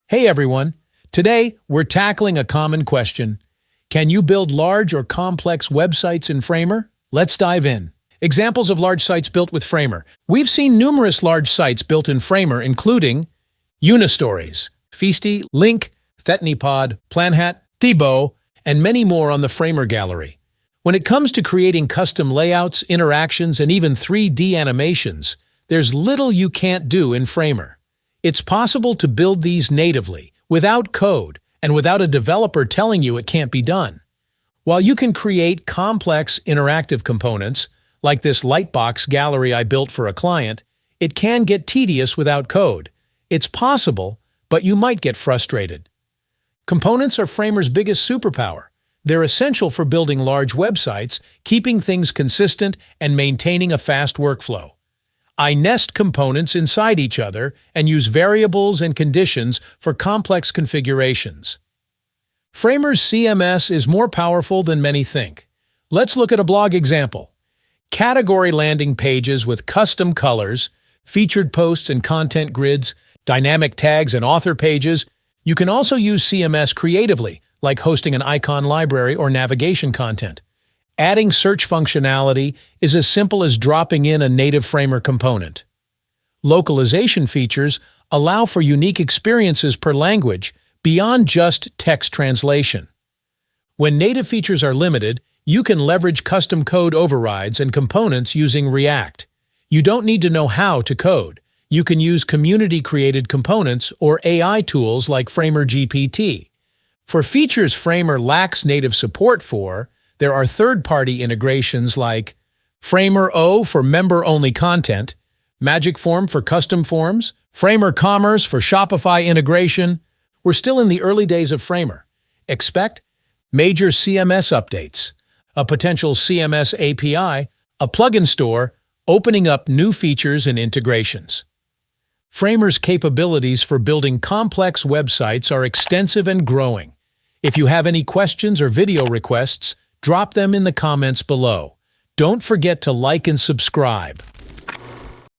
Hey everyone! Today, we're tackling a common question. Can you build large or complex websites in Framer? Let's dive in. Examples of large sites built with Framer. We've seen numerous large sites built in Framer, including Unistories, Feasty, Link, Thetanypod, Planhat, Thibaut, and many more on the Framer gallery. When it comes to creating custom layouts, interactions, and even 3D animations, there's little you can't do in Framer. It's possible to build these natively, without code, and without a developer telling you it can't be done. While you can create complex interactive components, like this lightbox gallery I built for a client, it can get tedious without code. It's possible, but you might get frustrated. Components are Framer's biggest superpower. They're essential for building large websites, keeping things consistent, and maintaining a fast workflow. I nest components inside each other and use variables and conditions for complex configurations. Framer's CMS is more powerful than many think. Let's look at a blog example. Category landing pages with custom colors, featured posts and content grids, dynamic tags and author pages. You can also use CMS creatively, like hosting an icon library or navigation content. Adding search functionality is as simple as dropping in a native Framer component. Localization features allow for unique experiences per language beyond just text translation. When native features are limited, you can leverage custom code overrides and components using React. You don't need to know how to code. You can use community-created components or AI tools like Framer GPT. For features Framer lacks native support for, there are third-party integrations like Framer O for member-only content, Magic Form for custom forms, Framer Commerce for Shopify integration. We're still in the early days of Framer. Expect major CMS updates, a potential CMS API, a plugin store, opening up new features and integrations. Framer's capabilities for building complex websites are extensive and growing. If you have any questions or video requests, drop them in the comments below. Don't forget to like and subscribe.